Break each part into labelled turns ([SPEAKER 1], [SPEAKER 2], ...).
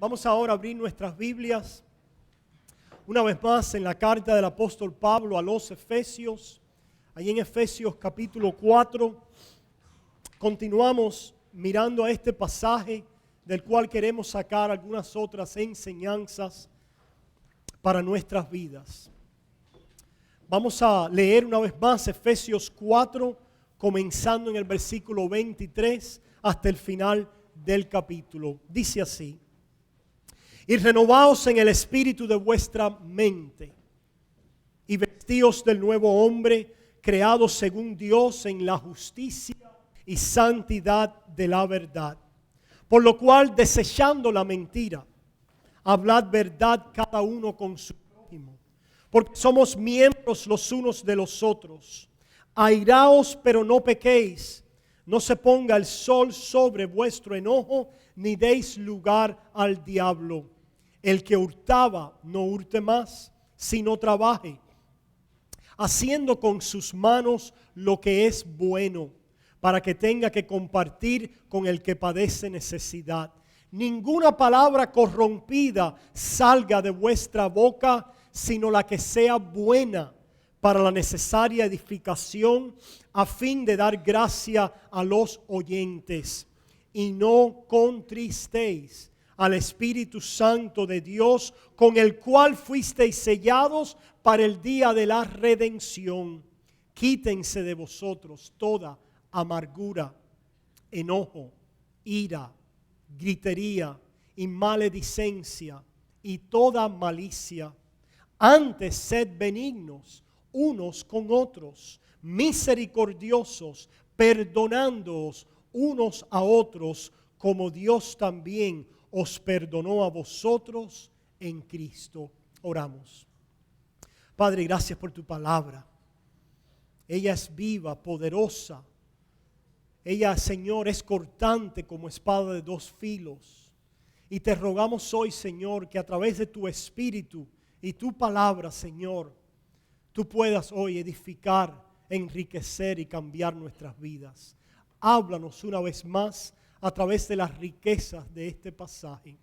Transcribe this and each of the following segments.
[SPEAKER 1] Vamos ahora a abrir nuestras Biblias una vez más en la carta del apóstol Pablo a los Efesios. Allí en Efesios capítulo 4 continuamos mirando a este pasaje del cual queremos sacar algunas otras enseñanzas para nuestras vidas. Vamos a leer una vez más Efesios 4, comenzando en el versículo 23 hasta el final del capítulo. Dice así: y renovaos en el espíritu de vuestra mente, y vestíos del nuevo hombre, creado según Dios en la justicia y santidad de la verdad. Por lo cual, desechando la mentira, hablad verdad cada uno con su prójimo, porque somos miembros los unos de los otros. Airaos, pero no pequéis. No se ponga el sol sobre vuestro enojo, ni deis lugar al diablo. El que hurtaba, no hurte más, sino trabaje, haciendo con sus manos lo que es bueno, para que tenga que compartir con el que padece necesidad. Ninguna palabra corrompida salga de vuestra boca, sino la que sea buena para la necesaria edificación, a fin de dar gracia a los oyentes. Y no contristéis al Espíritu Santo de Dios, con el cual fuisteis sellados para el día de la redención. Quítense de vosotros toda amargura, enojo, ira, gritería y maledicencia y toda malicia. Antes sed benignos unos con otros, misericordiosos, perdonándoos unos a otros, como Dios también os perdonó a vosotros en Cristo. Oramos. Padre, gracias por tu palabra. Ella es viva, poderosa. Ella, Señor, es cortante como espada de dos filos. Y te rogamos hoy, Señor, que a través de tu Espíritu y tu palabra, Señor, tú puedas hoy edificar, enriquecer y cambiar nuestras vidas. Háblanos una vez más a través de las riquezas de este pasaje.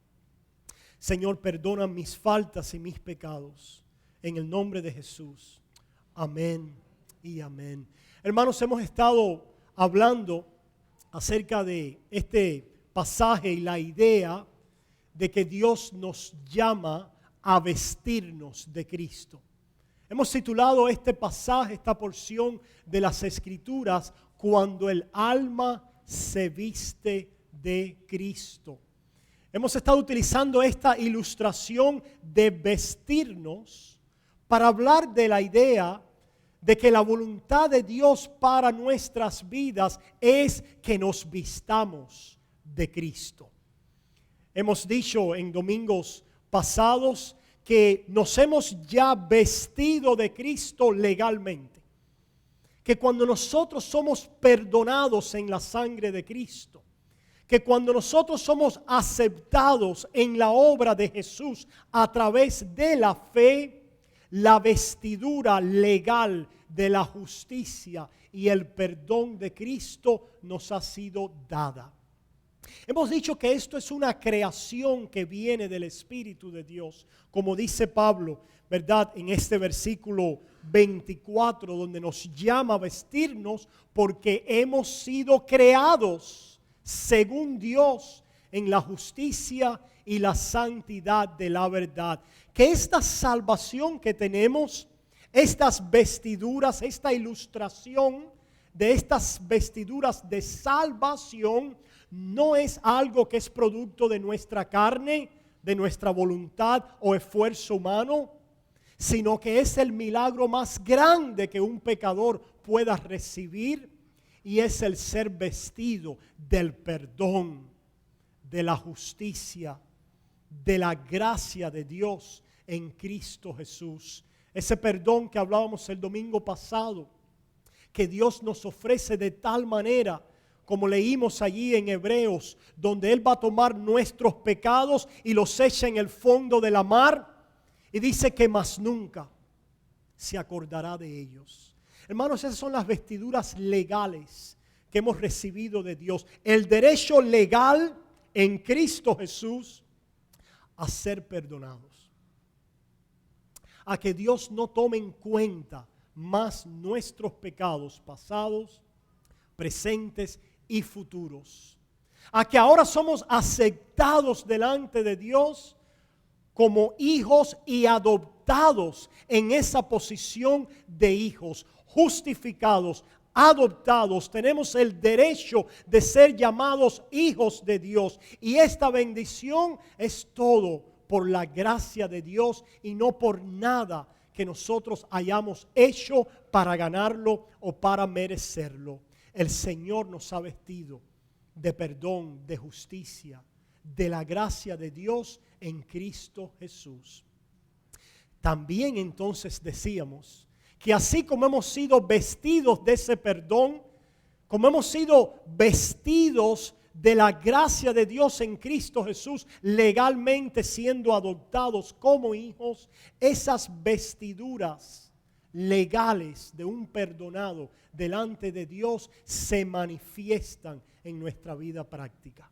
[SPEAKER 1] Señor, perdona mis faltas y mis pecados. En el nombre de Jesús. Amén y amén. Hermanos, hemos estado hablando acerca de este pasaje y la idea de que Dios nos llama a vestirnos de Cristo. Hemos titulado este pasaje, esta porción de las Escrituras, cuando el alma se viste de Cristo. Hemos estado utilizando esta ilustración de vestirnos para hablar de la idea de que la voluntad de Dios para nuestras vidas es que nos vistamos de Cristo. Hemos dicho en domingos pasados que nos hemos ya vestido de Cristo legalmente. Que cuando nosotros somos perdonados en la sangre de Cristo, que cuando nosotros somos aceptados en la obra de Jesús a través de la fe, la vestidura legal de la justicia y el perdón de Cristo nos ha sido dada. Hemos dicho que esto es una creación que viene del Espíritu de Dios, como dice Pablo, ¿verdad? En este versículo 24, donde nos llama a vestirnos porque hemos sido creados según Dios en la justicia y la santidad de la verdad. Que esta salvación que tenemos, estas vestiduras, esta ilustración de estas vestiduras de salvación, no es algo que es producto de nuestra carne, de nuestra voluntad o esfuerzo humano, sino que es el milagro más grande que un pecador pueda recibir, y es el ser vestido del perdón, de la justicia, de la gracia de Dios en Cristo Jesús. Ese perdón que hablábamos el domingo pasado, que Dios nos ofrece de tal manera, como leímos allí en Hebreos, donde Él va a tomar nuestros pecados y los echa en el fondo de la mar, y dice que más nunca se acordará de ellos. Hermanos, esas son las vestiduras legales que hemos recibido de Dios. El derecho legal en Cristo Jesús a ser perdonados. A que Dios no tome en cuenta más nuestros pecados pasados, presentes y futuros. A que ahora somos aceptados delante de Dios como hijos y adoptados en esa posición de hijos, justificados, adoptados. Tenemos el derecho de ser llamados hijos de Dios. Y esta bendición es todo por la gracia de Dios y no por nada que nosotros hayamos hecho para ganarlo o para merecerlo. El Señor nos ha vestido de perdón, de justicia, de la gracia de Dios en Cristo Jesús. También entonces decíamos que así como hemos sido vestidos de ese perdón, como hemos sido vestidos de la gracia de Dios en Cristo Jesús, legalmente siendo adoptados como hijos, esas vestiduras legales de un perdonado delante de Dios se manifiestan en nuestra vida práctica.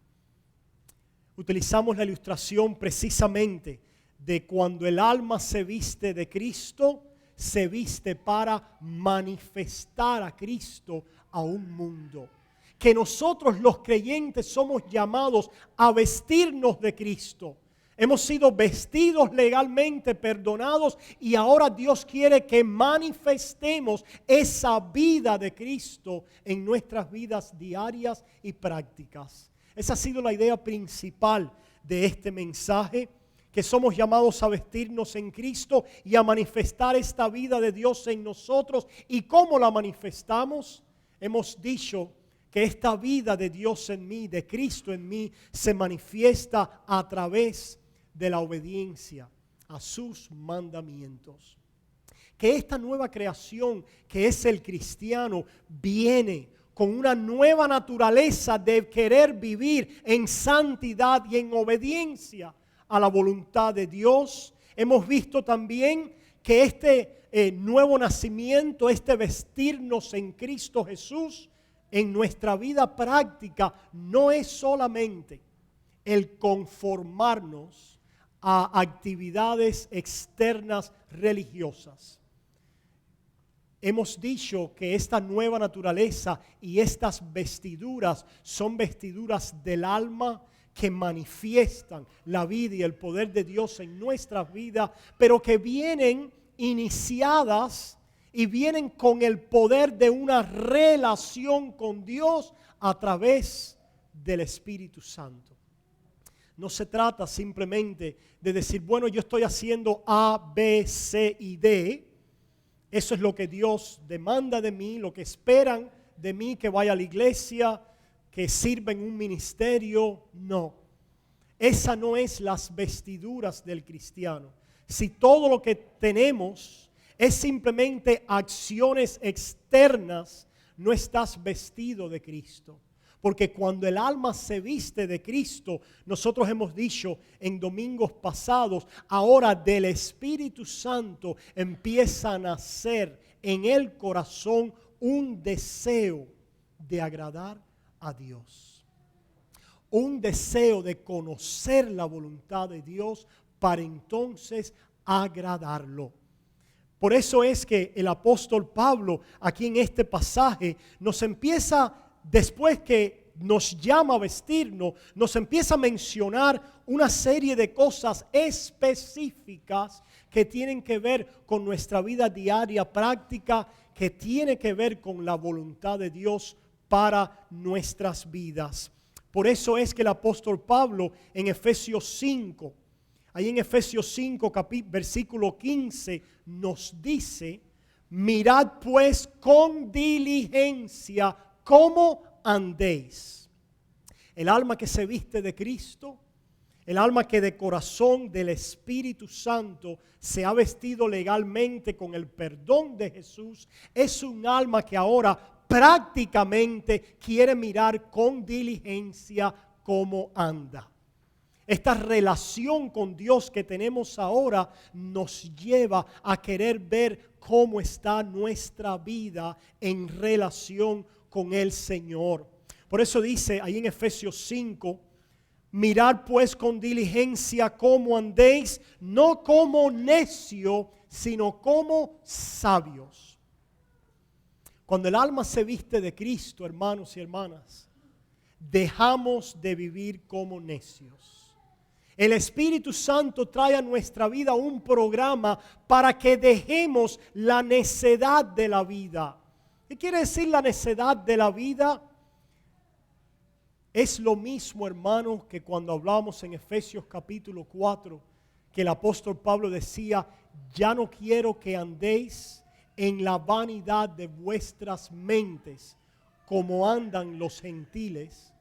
[SPEAKER 1] Utilizamos la ilustración precisamente de cuando el alma se viste de Cristo, se viste para manifestar a Cristo a un mundo. Que nosotros los creyentes somos llamados a vestirnos de Cristo. Hemos sido vestidos legalmente, perdonados, y ahora Dios quiere que manifestemos esa vida de Cristo en nuestras vidas diarias y prácticas. Esa ha sido la idea principal de este mensaje, que somos llamados a vestirnos en Cristo y a manifestar esta vida de Dios en nosotros. ¿Y cómo la manifestamos? Hemos dicho que esta vida de Dios en mí, de Cristo en mí, se manifiesta a través de la obediencia a sus mandamientos. Que esta nueva creación que es el cristiano viene con una nueva naturaleza de querer vivir en santidad y en obediencia a la voluntad de Dios. Hemos visto también que este nuevo nacimiento, este vestirnos en Cristo Jesús en nuestra vida práctica, no es solamente el conformarnos a actividades externas religiosas. Hemos dicho que esta nueva naturaleza y estas vestiduras son vestiduras del alma que manifiestan la vida y el poder de Dios en nuestras vidas, pero que vienen iniciadas y vienen con el poder de una relación con Dios a través del Espíritu Santo. No se trata simplemente de decir, bueno, yo estoy haciendo A, B, C y D. Eso es lo que Dios demanda de mí, lo que esperan de mí, que vaya a la iglesia, que sirva en un ministerio. No, esa no es las vestiduras del cristiano. Si todo lo que tenemos es simplemente acciones externas, no estás vestido de Cristo. Porque cuando el alma se viste de Cristo, nosotros hemos dicho en domingos pasados, ahora del Espíritu Santo empieza a nacer en el corazón un deseo de agradar a Dios. Un deseo de conocer la voluntad de Dios para entonces agradarlo. Por eso es que el apóstol Pablo aquí en este pasaje nos empieza, después que nos llama a vestirnos, nos empieza a mencionar una serie de cosas específicas que tienen que ver con nuestra vida diaria práctica, que tiene que ver con la voluntad de Dios para nuestras vidas. Por eso es que el apóstol Pablo en Efesios 5, ahí en Efesios 5, versículo 15, nos dice: mirad pues con diligencia cómo andéis. El alma que se viste de Cristo, el alma que de corazón del Espíritu Santo se ha vestido legalmente con el perdón de Jesús, es un alma que ahora prácticamente quiere mirar con diligencia cómo anda. Esta relación con Dios que tenemos ahora nos lleva a querer ver cómo está nuestra vida en relación con el Señor. Por eso dice ahí en Efesios 5, Mirad pues con diligencia cómo andéis, no como necio, sino como sabios. Cuando el alma se viste de Cristo, hermanos y hermanas, dejamos de vivir como necios. El Espíritu Santo trae a nuestra vida un programa para que dejemos la necedad de la vida. ¿Qué quiere decir la necedad de la vida? Es lo mismo, hermanos, que cuando hablamos en Efesios capítulo 4, que el apóstol Pablo decía, ya no quiero que andéis en la vanidad de vuestras mentes, como andan los gentiles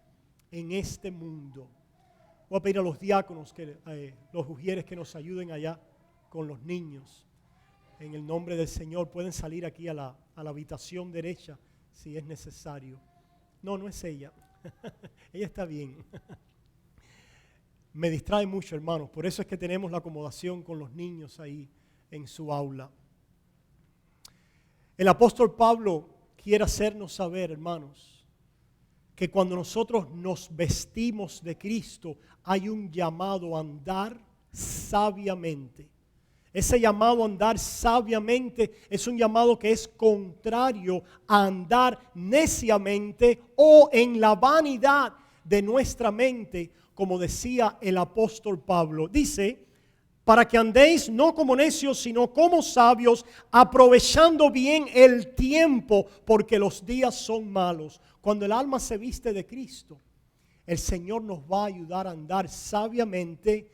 [SPEAKER 1] en este mundo. Voy a pedir a los diáconos, los ujieres, que nos ayuden allá con los niños. En el nombre del Señor, pueden salir aquí a la habitación derecha si es necesario. No, no es ella. Ella está bien. Me distrae mucho, hermanos. Por eso es que tenemos la acomodación con los niños ahí en su aula. El apóstol Pablo quiere hacernos saber, hermanos, que cuando nosotros nos vestimos de Cristo, hay un llamado a andar sabiamente. Ese llamado a andar sabiamente es un llamado que es contrario a andar neciamente o en la vanidad de nuestra mente, como decía el apóstol Pablo. Dice, para que andéis no como necios, sino como sabios, aprovechando bien el tiempo, porque los días son malos. Cuando el alma se viste de Cristo, el Señor nos va a ayudar a andar sabiamente.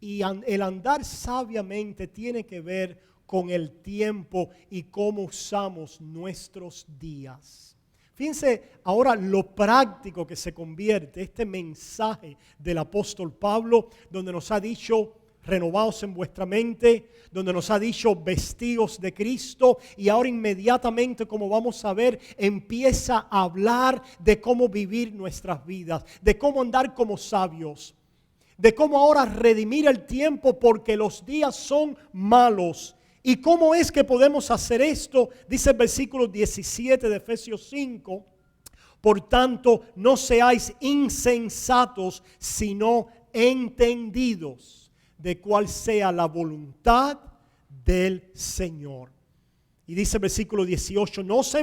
[SPEAKER 1] Y el andar sabiamente tiene que ver con el tiempo y cómo usamos nuestros días. Fíjense ahora lo práctico que se convierte este mensaje del apóstol Pablo, donde nos ha dicho, renovaos en vuestra mente, donde nos ha dicho, vestidos de Cristo, y ahora inmediatamente, como vamos a ver, empieza a hablar de cómo vivir nuestras vidas, de cómo andar como sabios, de cómo ahora redimir el tiempo porque los días son malos. ¿Y cómo es que podemos hacer esto? Dice el versículo 17 de Efesios 5. Por tanto, no seáis insensatos, sino entendidos de cuál sea la voluntad del Señor. Y dice el versículo 18, no os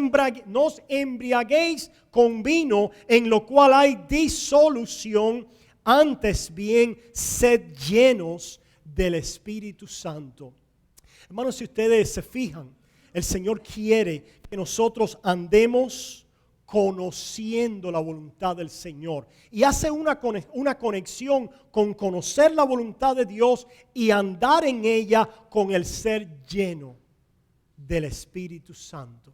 [SPEAKER 1] embriaguéis con vino, en lo cual hay disolución. Antes bien, sed llenos del Espíritu Santo. Hermanos, si ustedes se fijan, el Señor quiere que nosotros andemos conociendo la voluntad del Señor. Y hace una conexión con conocer la voluntad de Dios y andar en ella con el ser lleno del Espíritu Santo.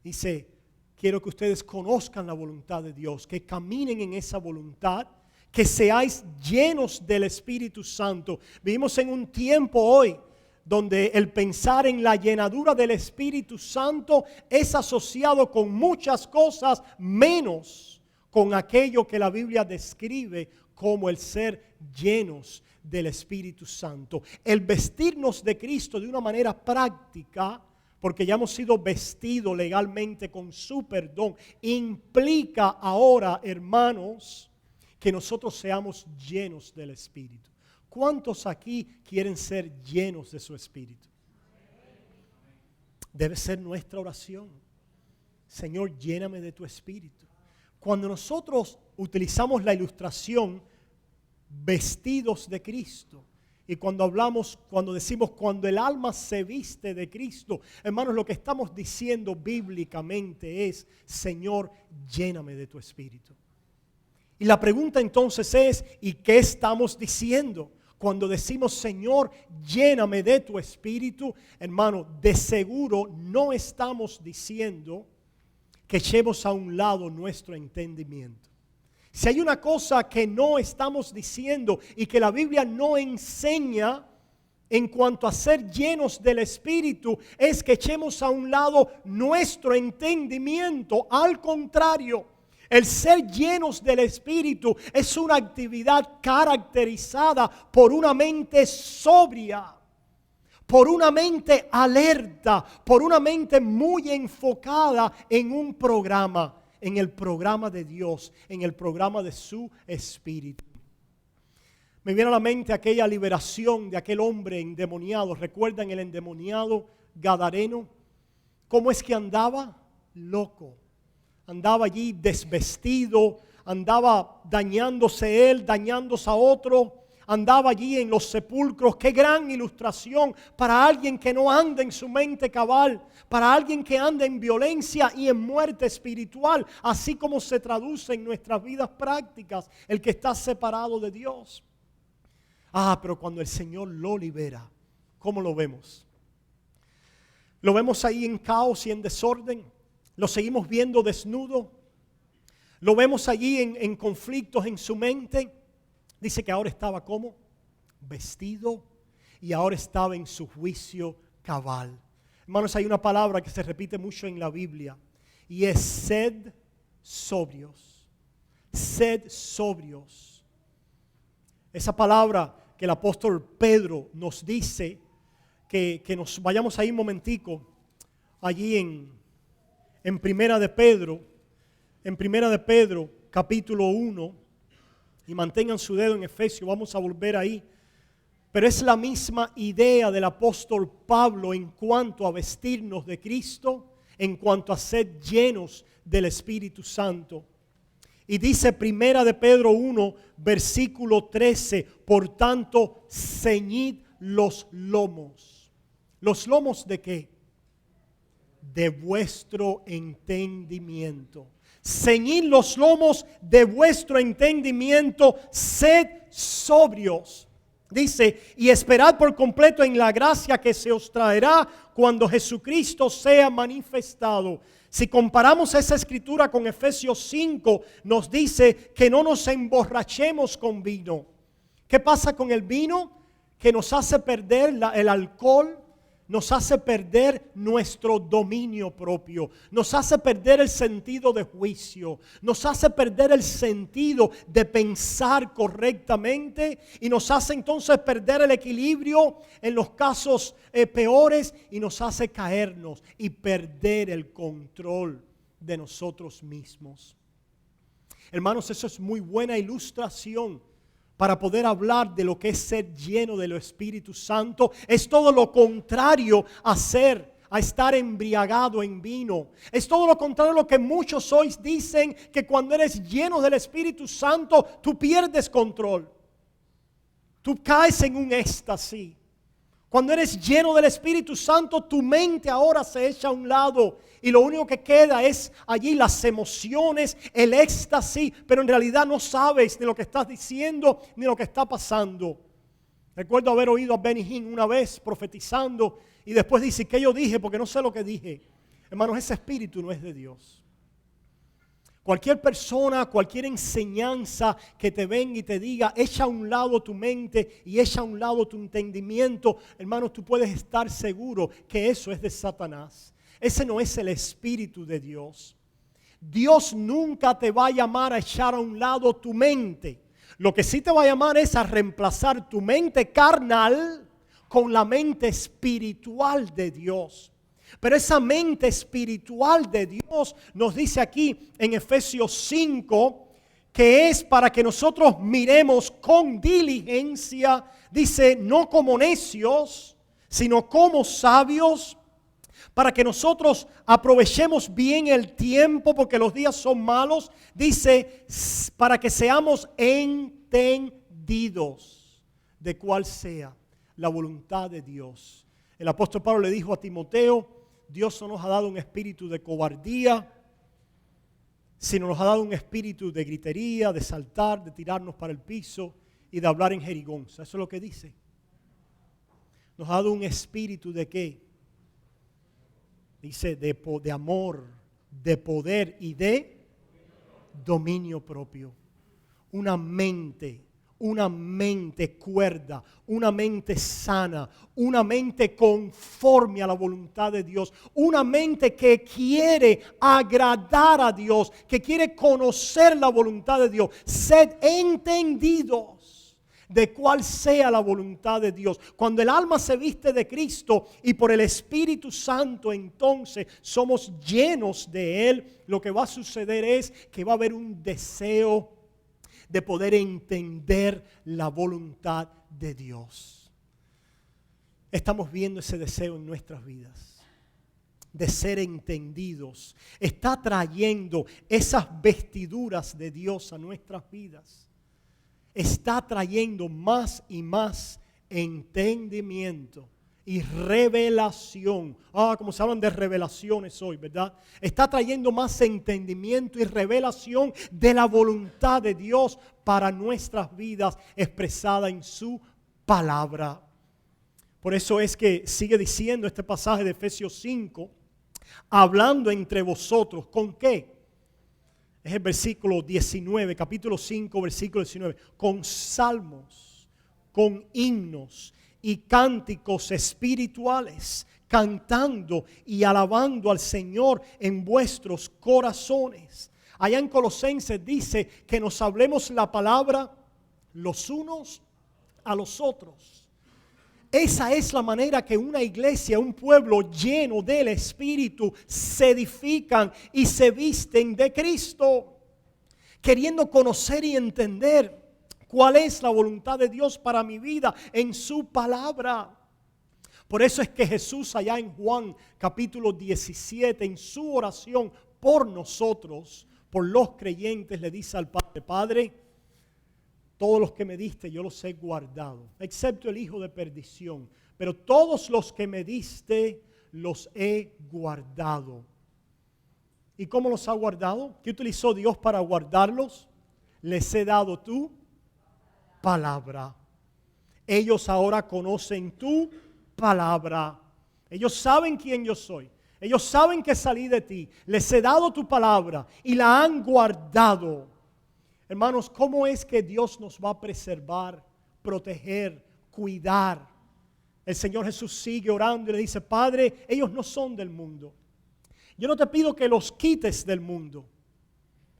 [SPEAKER 1] Dice, quiero que ustedes conozcan la voluntad de Dios, que caminen en esa voluntad, que seáis llenos del Espíritu Santo. Vivimos en un tiempo hoy donde el pensar en la llenadura del Espíritu Santo es asociado con muchas cosas, menos con aquello que la Biblia describe como el ser llenos del Espíritu Santo. El vestirnos de Cristo de una manera práctica, porque ya hemos sido vestidos legalmente con su perdón, implica ahora, hermanos, que nosotros seamos llenos del Espíritu. ¿Cuántos aquí quieren ser llenos de su Espíritu? Debe ser nuestra oración. Señor, lléname de tu Espíritu. Cuando nosotros utilizamos la ilustración vestidos de Cristo, y cuando decimos cuando el alma se viste de Cristo, hermanos, lo que estamos diciendo bíblicamente es, Señor, lléname de tu Espíritu. Y la pregunta entonces es, ¿y qué estamos diciendo? Cuando decimos, Señor, lléname de tu Espíritu, hermano, de seguro no estamos diciendo que echemos a un lado nuestro entendimiento. Si hay una cosa que no estamos diciendo y que la Biblia no enseña en cuanto a ser llenos del Espíritu, es que echemos a un lado nuestro entendimiento. Al contrario, el ser llenos del Espíritu es una actividad caracterizada por una mente sobria, por una mente alerta, por una mente muy enfocada en un programa. en el programa de Dios, en el programa de su Espíritu. Me viene a la mente aquella liberación de aquel hombre endemoniado. ¿Recuerdan el endemoniado gadareno? ¿Cómo es que andaba? Loco. Andaba allí desvestido, andaba dañándose él, dañándose a otro. Andaba allí en los sepulcros. Qué gran ilustración para alguien que no anda en su mente cabal, para alguien que anda en violencia y en muerte espiritual, así como se traduce en nuestras vidas prácticas, el que está separado de Dios. Pero cuando el Señor lo libera, ¿cómo lo vemos? Lo vemos ahí en caos y en desorden. Lo seguimos viendo desnudo. Lo vemos allí en conflictos en su mente. Dice que ahora estaba ¿cómo? Vestido, y ahora estaba en su juicio cabal. Hermanos, hay una palabra que se repite mucho en la Biblia y es sed sobrios. Sed sobrios. Esa palabra que el apóstol Pedro nos dice, que nos vayamos ahí un momentico, allí en Primera de Pedro capítulo 1, y mantengan su dedo en Efesios, vamos a volver ahí. Pero es la misma idea del apóstol Pablo en cuanto a vestirnos de Cristo, en cuanto a ser llenos del Espíritu Santo. Y dice Primera de Pedro 1, versículo 13, por tanto, ceñid los lomos. ¿Los lomos de qué? De vuestro entendimiento. Ceñid los lomos de vuestro entendimiento, sed sobrios. Dice, y esperad por completo en la gracia que se os traerá cuando Jesucristo sea manifestado. Si comparamos esa escritura con Efesios 5, nos dice que no nos emborrachemos con vino. ¿Qué pasa con el vino? Que nos hace perder el alcohol. Nos hace perder nuestro dominio propio, nos hace perder el sentido de juicio, nos hace perder el sentido de pensar correctamente y nos hace entonces perder el equilibrio en los casos peores y nos hace caernos y perder el control de nosotros mismos. Hermanos, eso es muy buena ilustración para poder hablar de lo que es ser lleno del Espíritu Santo. Es todo lo contrario a estar embriagado en vino. Es todo lo contrario a lo que muchos hoy dicen, que cuando eres lleno del Espíritu Santo, tú pierdes control. Tú caes en un éxtasis. Cuando eres lleno del Espíritu Santo, tu mente ahora se echa a un lado y lo único que queda es allí las emociones, el éxtasis, pero en realidad no sabes ni lo que estás diciendo ni lo que está pasando. Recuerdo haber oído a Benny Hinn una vez profetizando y después dice, ¿qué yo dije? Porque no sé lo que dije. Hermanos, ese espíritu no es de Dios. Cualquier persona, cualquier enseñanza que te venga y te diga, echa a un lado tu mente y echa a un lado tu entendimiento, hermanos, tú puedes estar seguro que eso es de Satanás. Ese no es el Espíritu de Dios. Dios nunca te va a llamar a echar a un lado tu mente. Lo que sí te va a llamar es a reemplazar tu mente carnal con la mente espiritual de Dios. Pero esa mente espiritual de Dios nos dice aquí en Efesios 5 que es para que nosotros miremos con diligencia, dice, no como necios, sino como sabios, para que nosotros aprovechemos bien el tiempo porque los días son malos, dice, para que seamos entendidos de cuál sea la voluntad de Dios. El apóstol Pablo le dijo a Timoteo, Dios no nos ha dado un espíritu de cobardía, sino nos ha dado un espíritu de gritería, de saltar, de tirarnos para el piso y de hablar en jerigonza. Eso es lo que dice. Nos ha dado un espíritu de ¿qué? Dice de amor, de poder y de dominio propio. Una mente cuerda, una mente sana, una mente conforme a la voluntad de Dios, una mente que quiere agradar a Dios, que quiere conocer la voluntad de Dios. Sed entendidos de cuál sea la voluntad de Dios. Cuando el alma se viste de Cristo y por el Espíritu Santo, entonces somos llenos de Él. Lo que va a suceder es que va a haber un deseo de poder entender la voluntad de Dios. Estamos viendo ese deseo en nuestras vidas de ser entendidos. Está trayendo esas vestiduras de Dios a nuestras vidas. Está trayendo más y más entendimiento y revelación. Como se hablan de revelaciones hoy, ¿verdad? Está trayendo más entendimiento y revelación de la voluntad de Dios para nuestras vidas expresada en su palabra. Por eso es que sigue diciendo este pasaje de Efesios 5, hablando entre vosotros, ¿con qué? Es el versículo 19, capítulo 5, versículo 19. Con salmos, con himnos y cánticos espirituales, cantando y alabando al Señor en vuestros corazones. Allá en Colosenses dice que nos hablemos la palabra los unos a los otros. Esa es la manera que una iglesia, un pueblo lleno del Espíritu se edifican y se visten de Cristo, queriendo conocer y entender cuál es la voluntad de Dios para mi vida en su palabra. Por eso es que Jesús allá en Juan capítulo 17, en su oración por nosotros, por los creyentes, le dice al Padre: Padre, todos los que me diste yo los he guardado, excepto el hijo de perdición. Pero todos los que me diste los he guardado. ¿Y cómo los ha guardado? ¿Qué utilizó Dios para guardarlos? Les he dado tu palabra. Ellos ahora conocen tu palabra. Ellos saben quién yo soy. Ellos saben que salí de ti. Les he dado tu palabra y la han guardado. Hermanos, ¿cómo es que Dios nos va a preservar, proteger, cuidar? El Señor Jesús sigue orando y le dice: Padre, ellos no son del mundo. Yo no te pido que los quites del mundo,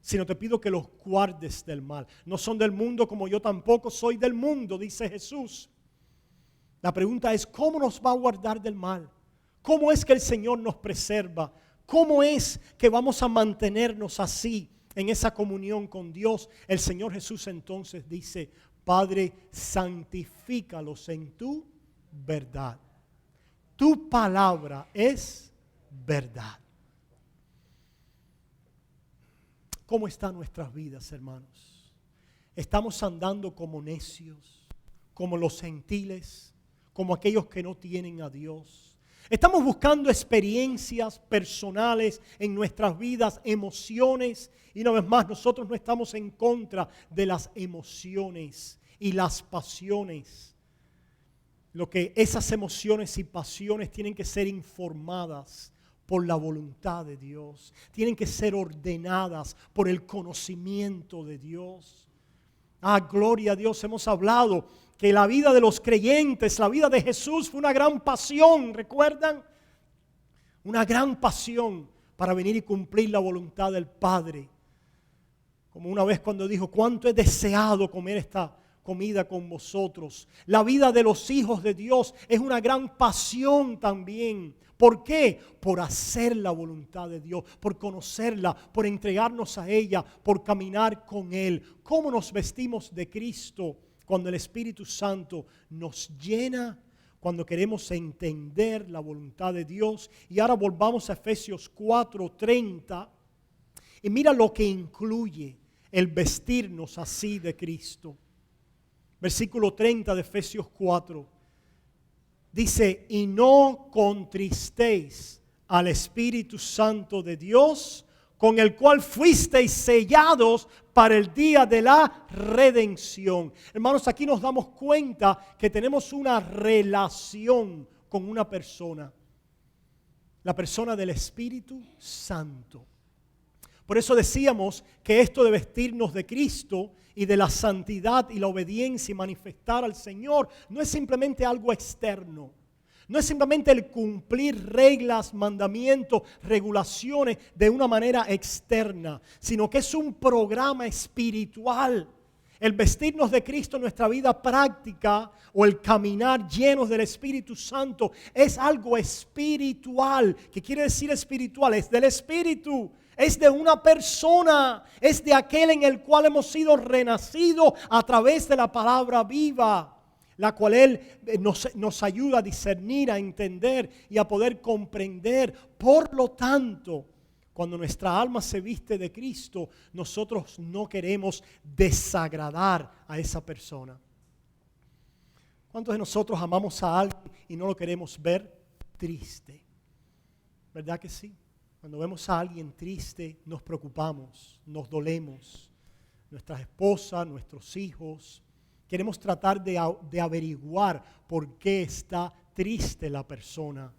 [SPEAKER 1] sino te pido que los guardes del mal. No son del mundo como yo tampoco soy del mundo, dice Jesús. La pregunta es: ¿cómo nos va a guardar del mal? ¿Cómo es que el Señor nos preserva? ¿Cómo es que vamos a mantenernos así en esa comunión con Dios? El Señor Jesús entonces dice: Padre, santifícalos en tu verdad. Tu palabra es verdad. ¿Cómo están nuestras vidas, hermanos? ¿Estamos andando como necios, como los gentiles, como aquellos que no tienen a Dios? ¿Estamos buscando experiencias personales en nuestras vidas, emociones? Y una vez más, nosotros no estamos en contra de las emociones y las pasiones. Lo que esas emociones y pasiones tienen que ser informadas por la voluntad de Dios. Tienen que ser ordenadas por el conocimiento de Dios. Gloria a Dios. Hemos hablado que la vida de los creyentes, la vida de Jesús fue una gran pasión, ¿recuerdan? Una gran pasión para venir y cumplir la voluntad del Padre. Como una vez cuando dijo: cuánto he deseado comer esta comida con vosotros. La vida de los hijos de Dios es una gran pasión también. ¿Por qué? Por hacer la voluntad de Dios, por conocerla, por entregarnos a ella, por caminar con Él. ¿Cómo nos vestimos de Cristo? Cuando el Espíritu Santo nos llena, cuando queremos entender la voluntad de Dios. Y ahora volvamos a Efesios 4:30 y mira lo que incluye el vestirnos así de Cristo. Versículo 30 de Efesios 4. Dice: y no contristéis al Espíritu Santo de Dios, con el cual fuisteis sellados para el día de la redención. Hermanos, aquí nos damos cuenta que tenemos una relación con una persona. La persona del Espíritu Santo. Por eso decíamos que esto de vestirnos de Cristo y de la santidad y la obediencia y manifestar al Señor no es simplemente algo externo. No es simplemente el cumplir reglas, mandamientos, regulaciones de una manera externa, sino que es un programa espiritual El vestirnos de Cristo en nuestra vida práctica o el caminar llenos del Espíritu Santo es algo espiritual. ¿Qué quiere decir espiritual? Es del Espíritu, es de una persona, es de aquel en el cual hemos sido renacidos a través de la palabra viva, la cual Él nos ayuda a discernir, a entender y a poder comprender. Por lo tanto, cuando nuestra alma se viste de Cristo, nosotros no queremos desagradar a esa persona. ¿Cuántos de nosotros amamos a alguien y no lo queremos ver triste? ¿Verdad que sí? Cuando vemos a alguien triste, nos preocupamos, nos dolemos. Nuestras esposas, nuestros hijos. Queremos tratar de averiguar por qué está triste la persona,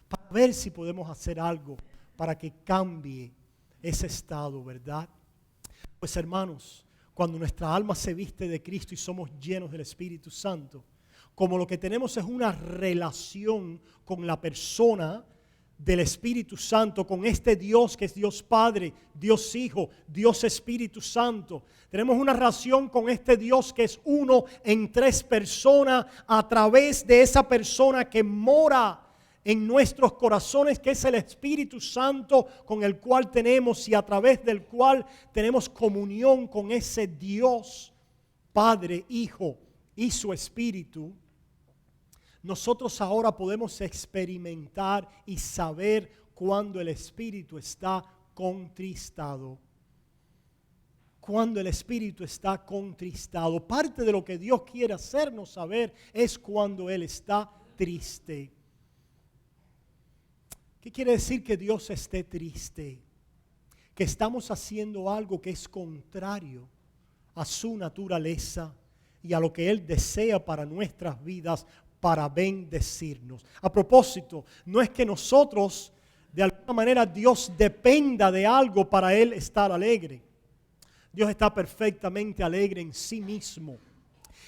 [SPEAKER 1] para ver si podemos hacer algo para que cambie ese estado, ¿verdad? Pues hermanos, cuando nuestra alma se viste de Cristo y somos llenos del Espíritu Santo, como lo que tenemos es una relación con la persona del Espíritu Santo, con este Dios que es Dios Padre, Dios Hijo, Dios Espíritu Santo. Tenemos una relación con este Dios que es uno en tres personas a través de esa persona que mora en nuestros corazones, que es el Espíritu Santo con el cual tenemos y a través del cual tenemos comunión con ese Dios, Padre, Hijo y su Espíritu. Nosotros ahora podemos experimentar y saber cuando el Espíritu está contristado. Cuando el Espíritu está contristado. Parte de lo que Dios quiere hacernos saber es cuando Él está triste. ¿Qué quiere decir que Dios esté triste? Que estamos haciendo algo que es contrario a su naturaleza y a lo que Él desea para nuestras vidas, para bendecirnos. A propósito, no es que nosotros, de alguna manera, Dios dependa de algo para Él estar alegre. Dios está perfectamente alegre en sí mismo,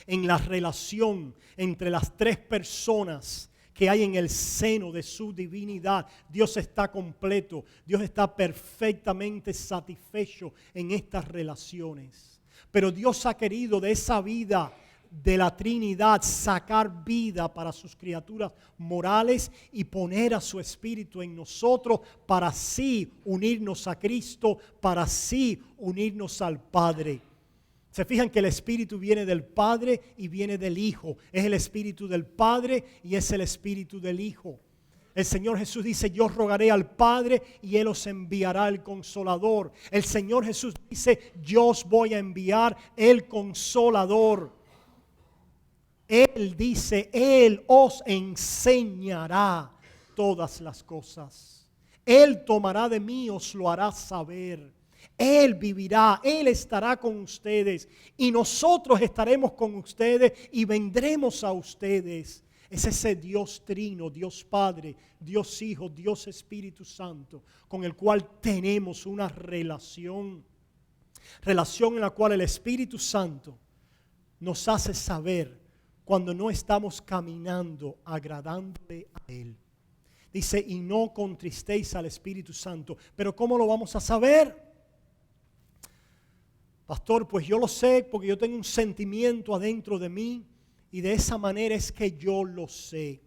[SPEAKER 1] en la relación entre las tres personas que hay en el seno de su divinidad. Dios está completo, Dios está perfectamente satisfecho en estas relaciones. Pero Dios ha querido de esa vida de la Trinidad sacar vida para sus criaturas morales y poner a su Espíritu en nosotros para así unirnos a Cristo, para así unirnos al Padre. Se fijan que el Espíritu viene del Padre y viene del Hijo. Es el Espíritu del Padre y es el Espíritu del Hijo. El Señor Jesús dice: yo rogaré al Padre y Él os enviará el Consolador. El Señor Jesús dice: yo os voy a enviar el Consolador. Él dice: Él os enseñará todas las cosas. Él tomará de mí, os lo hará saber. Él vivirá, Él estará con ustedes y nosotros estaremos con ustedes y vendremos a ustedes. Es ese Dios trino, Dios Padre, Dios Hijo, Dios Espíritu Santo, con el cual tenemos una relación. Relación en la cual el Espíritu Santo nos hace saber cuando no estamos caminando agradándole a Él. Dice: y no contristéis al Espíritu Santo. Pero ¿cómo lo vamos a saber? Pastor, pues yo lo sé porque yo tengo un sentimiento adentro de mí y de esa manera es que yo lo sé.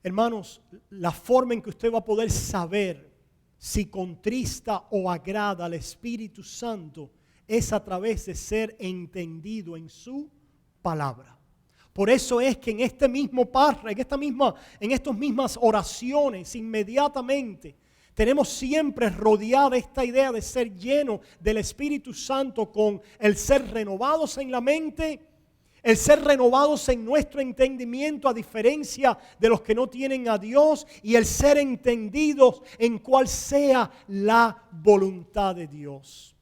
[SPEAKER 1] Hermanos, la forma en que usted va a poder saber si contrista o agrada al Espíritu Santo es a través de ser entendido en su palabra. Por eso es que en este mismo párrafo, en estas mismas oraciones, inmediatamente tenemos siempre rodeada esta idea de ser lleno del Espíritu Santo con el ser renovados en la mente, el ser renovados en nuestro entendimiento a diferencia de los que no tienen a Dios y el ser entendidos en cuál sea la voluntad de Dios.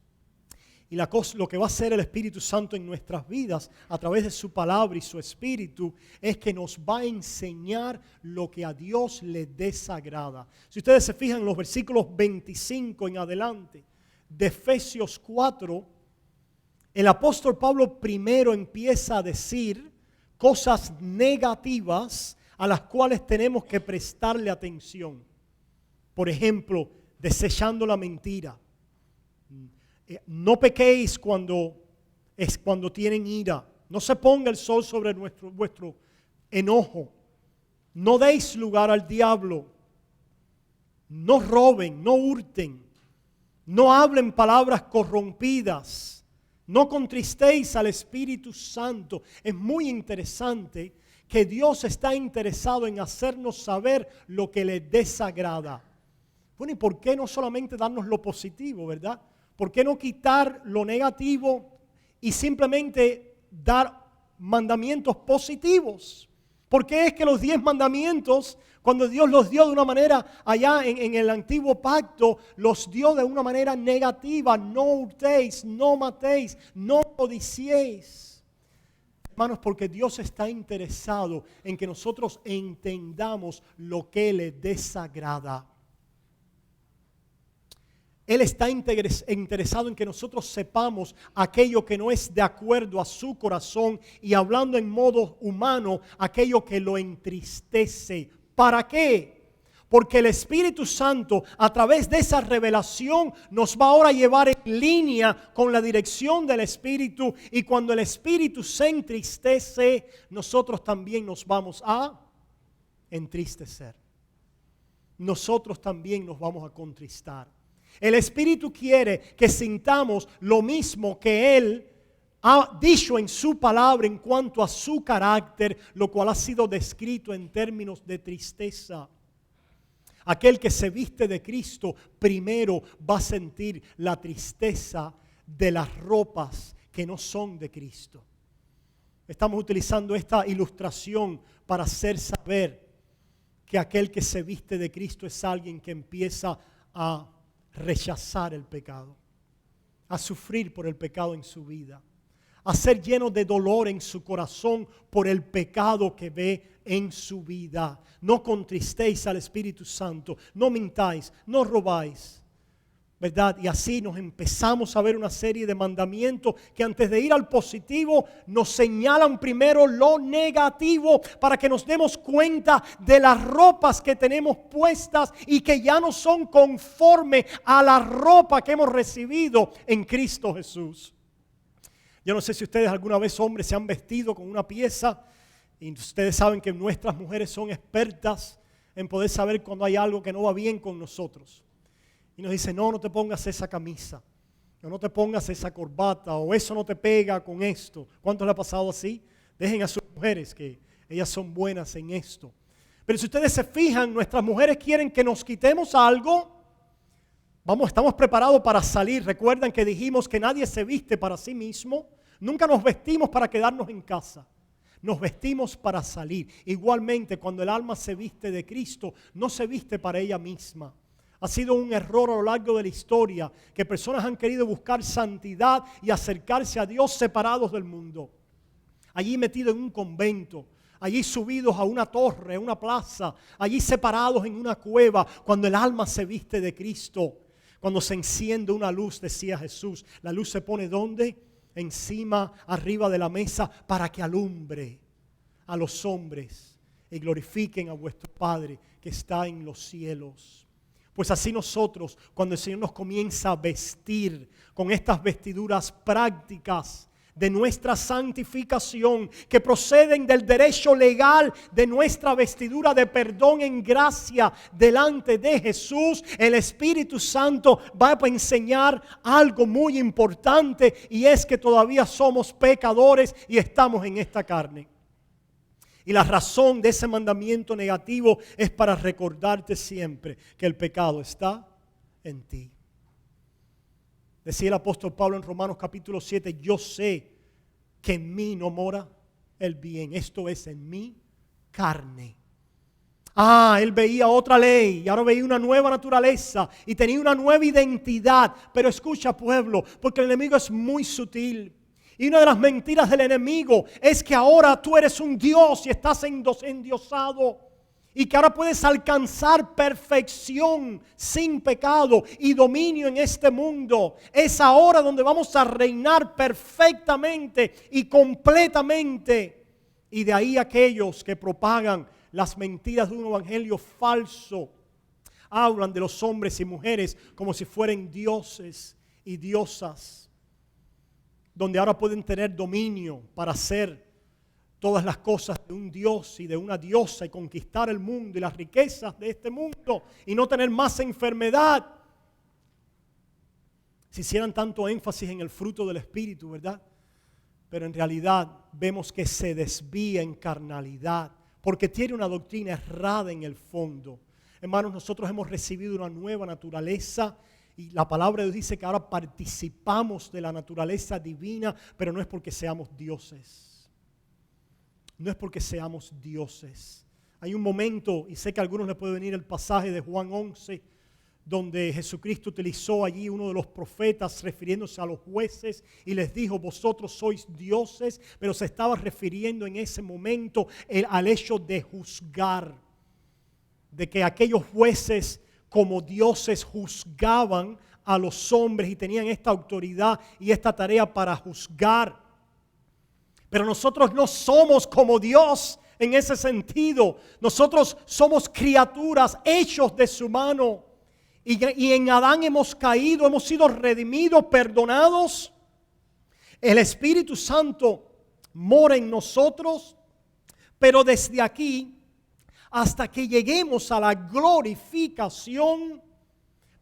[SPEAKER 1] Y lo que va a hacer el Espíritu Santo en nuestras vidas a través de su palabra y su Espíritu es que nos va a enseñar lo que a Dios le desagrada. Si ustedes se fijan en los versículos 25 en adelante de Efesios 4, el apóstol Pablo primero empieza a decir cosas negativas a las cuales tenemos que prestarle atención. Por ejemplo, desechando la mentira. No pequéis cuando es cuando tienen ira. No se ponga el sol sobre vuestro enojo. No deis lugar al diablo. No roben, no hurten. No hablen palabras corrompidas. No contristéis al Espíritu Santo. Es muy interesante que Dios está interesado en hacernos saber lo que le desagrada. Bueno, ¿y por qué no solamente darnos lo positivo, verdad? ¿Por qué no quitar lo negativo y simplemente dar mandamientos positivos? ¿Por qué es que los 10 mandamientos, cuando Dios los dio de una manera allá en el antiguo pacto, los dio de una manera negativa? No hurtéis, no matéis, no codiciéis. Hermanos, porque Dios está interesado en que nosotros entendamos lo que le desagrada. Él está interesado en que nosotros sepamos aquello que no es de acuerdo a su corazón y, hablando en modo humano, aquello que lo entristece. ¿Para qué? Porque el Espíritu Santo, a través de esa revelación, nos va ahora a llevar en línea con la dirección del Espíritu, y cuando el Espíritu se entristece, nosotros también nos vamos a entristecer. Nosotros también nos vamos a contristar. El Espíritu quiere que sintamos lo mismo que Él ha dicho en su palabra en cuanto a su carácter, lo cual ha sido descrito en términos de tristeza. Aquel que se viste de Cristo primero va a sentir la tristeza de las ropas que no son de Cristo. Estamos utilizando esta ilustración para hacer saber que aquel que se viste de Cristo es alguien que empieza a rechazar el pecado, a sufrir por el pecado en su vida, a ser lleno de dolor en su corazón por el pecado que ve en su vida. No contristéis al Espíritu Santo, no mintáis, no robáis, ¿verdad? Y así nos empezamos a ver una serie de mandamientos que, antes de ir al positivo, nos señalan primero lo negativo, para que nos demos cuenta de las ropas que tenemos puestas y que ya no son conforme a la ropa que hemos recibido en Cristo Jesús. Yo no sé si ustedes alguna vez, hombres, se han vestido con una pieza, y ustedes saben que nuestras mujeres son expertas en poder saber cuando hay algo que no va bien con nosotros. Y nos dice: no te pongas esa camisa, o no te pongas esa corbata, o eso no te pega con esto. ¿Cuánto le ha pasado así? Dejen a sus mujeres, que ellas son buenas en esto. Pero si ustedes se fijan, nuestras mujeres quieren que nos quitemos algo. Estamos preparados para salir. Recuerdan que dijimos que nadie se viste para sí mismo. Nunca nos vestimos para quedarnos en casa. Nos vestimos para salir. Igualmente, cuando el alma se viste de Cristo, no se viste para ella misma. Ha sido un error a lo largo de la historia que personas han querido buscar santidad y acercarse a Dios separados del mundo. Allí metidos en un convento, allí subidos a una torre, a una plaza, allí separados en una cueva, cuando el alma se viste de Cristo. Cuando se enciende una luz, decía Jesús, la luz se pone ¿dónde? Encima, arriba de la mesa, para que alumbre a los hombres y glorifiquen a vuestro Padre que está en los cielos. Pues así nosotros, cuando el Señor nos comienza a vestir con estas vestiduras prácticas de nuestra santificación, que proceden del derecho legal de nuestra vestidura de perdón en gracia delante de Jesús, el Espíritu Santo va a enseñar algo muy importante, y es que todavía somos pecadores y estamos en esta carne. Y la razón de ese mandamiento negativo es para recordarte siempre que el pecado está en ti. Decía el apóstol Pablo en Romanos capítulo 7, yo sé que en mí no mora el bien, esto es, en mi carne. Él veía otra ley y ahora veía una nueva naturaleza y tenía una nueva identidad. Pero escucha, pueblo, porque el enemigo es muy sutil. Y una de las mentiras del enemigo es que ahora tú eres un Dios y estás endiosado, y que ahora puedes alcanzar perfección sin pecado y dominio en este mundo. Es ahora donde vamos a reinar perfectamente y completamente. Y de ahí aquellos que propagan las mentiras de un evangelio falso hablan de los hombres y mujeres como si fueran dioses y diosas. donde ahora pueden tener dominio para hacer todas las cosas de un dios y de una diosa y conquistar el mundo y las riquezas de este mundo y no tener más enfermedad. Si hicieran tanto énfasis en el fruto del Espíritu, ¿verdad? Pero en realidad vemos que se desvía en carnalidad porque tiene una doctrina errada en el fondo. Hermanos, nosotros hemos recibido una nueva naturaleza y la palabra de Dios dice que ahora participamos de la naturaleza divina, pero no es porque seamos dioses. No es porque seamos dioses. Hay un momento, y sé que a algunos les puede venir el pasaje de Juan 11, donde Jesucristo utilizó allí uno de los profetas refiriéndose a los jueces y les dijo, vosotros sois dioses, pero se estaba refiriendo en ese momento al hecho de juzgar, de que aquellos jueces como dioses juzgaban a los hombres y tenían esta autoridad y esta tarea para juzgar. Pero nosotros no somos como Dios en ese sentido. Nosotros somos criaturas hechos de su mano. Y en Adán hemos caído, hemos sido redimidos, perdonados. El Espíritu Santo mora en nosotros. Pero desde aquí hasta que lleguemos a la glorificación,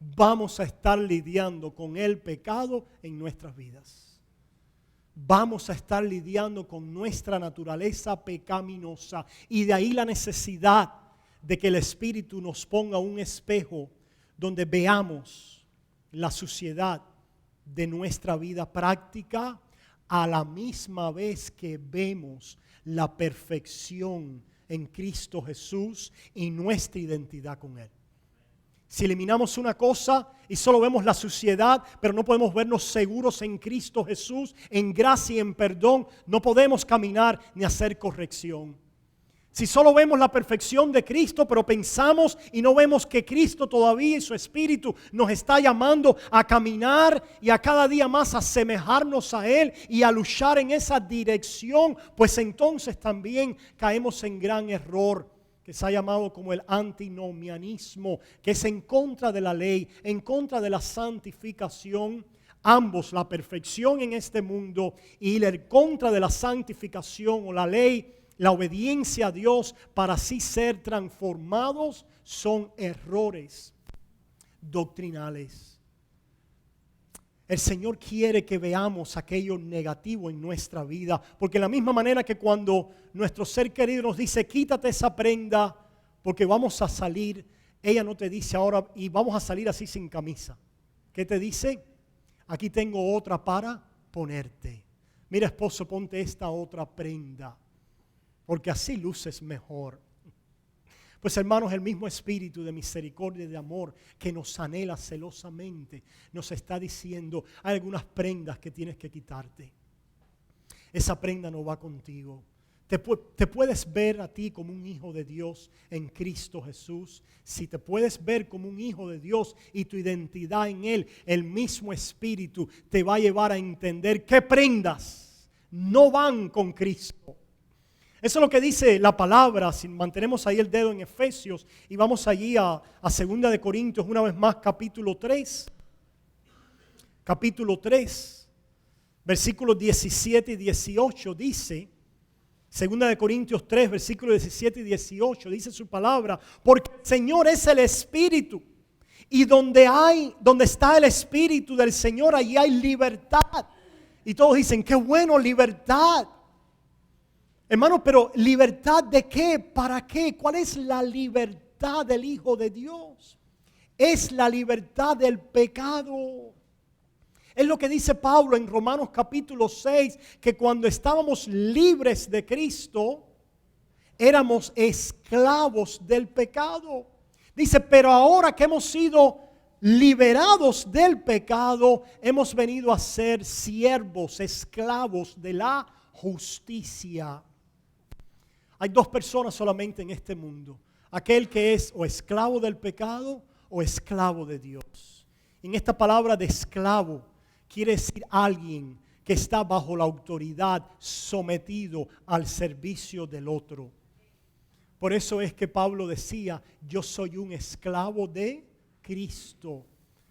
[SPEAKER 1] vamos a estar lidiando con el pecado en nuestras vidas. Vamos a estar lidiando con nuestra naturaleza pecaminosa. Y de ahí la necesidad de que el Espíritu nos ponga un espejo donde veamos la suciedad de nuestra vida práctica a la misma vez que vemos la perfección en Cristo Jesús y nuestra identidad con Él. Si eliminamos una cosa y solo vemos la suciedad, pero no podemos vernos seguros en Cristo Jesús, en gracia y en perdón, no podemos caminar ni hacer corrección. Si solo vemos la perfección de Cristo, pero pensamos y no vemos que Cristo todavía y su Espíritu nos está llamando a caminar y a cada día más asemejarnos a Él y a luchar en esa dirección, pues entonces también caemos en gran error que se ha llamado como el antinomianismo, que es en contra de la ley, en contra de la santificación. Ambos, la perfección en este mundo y el contra de la santificación o la ley, la obediencia a Dios para así ser transformados, son errores doctrinales. El Señor quiere que veamos aquello negativo en nuestra vida, porque de la misma manera que cuando nuestro ser querido nos dice, quítate esa prenda porque vamos a salir, ella no te dice ahora, y vamos a salir así sin camisa. ¿Qué te dice? Aquí tengo otra para ponerte. Mira, esposo, ponte esta otra prenda, porque así luces mejor. Pues hermanos, el mismo espíritu de misericordia y de amor que nos anhela celosamente nos está diciendo, hay algunas prendas que tienes que quitarte. Esa prenda no va contigo. Te puedes ver a ti como un hijo de Dios en Cristo Jesús. Si te puedes ver como un hijo de Dios y tu identidad en Él, el mismo espíritu te va a llevar a entender qué prendas no van con Cristo. Eso es lo que dice la palabra. Si mantenemos ahí el dedo en Efesios y vamos allí a 2 de Corintios, una vez más, capítulo 3. Capítulo 3, versículos 17 y 18 dice, 2 de Corintios 3, versículos 17 y 18, dice su palabra, porque el Señor es el Espíritu, y donde está el Espíritu del Señor, allí hay libertad. Y todos dicen, qué bueno, libertad. Hermano, pero ¿libertad de qué? ¿Para qué? ¿Cuál es la libertad del Hijo de Dios? Es la libertad del pecado. Es lo que dice Pablo en Romanos capítulo 6, que cuando estábamos libres de Cristo, éramos esclavos del pecado. Dice, pero ahora que hemos sido liberados del pecado, hemos venido a ser siervos, esclavos de la justicia. Hay dos personas solamente en este mundo. Aquel que es o esclavo del pecado o esclavo de Dios. En esta palabra de esclavo quiere decir alguien que está bajo la autoridad, sometido al servicio del otro. Por eso es que Pablo decía, yo soy un esclavo de Cristo.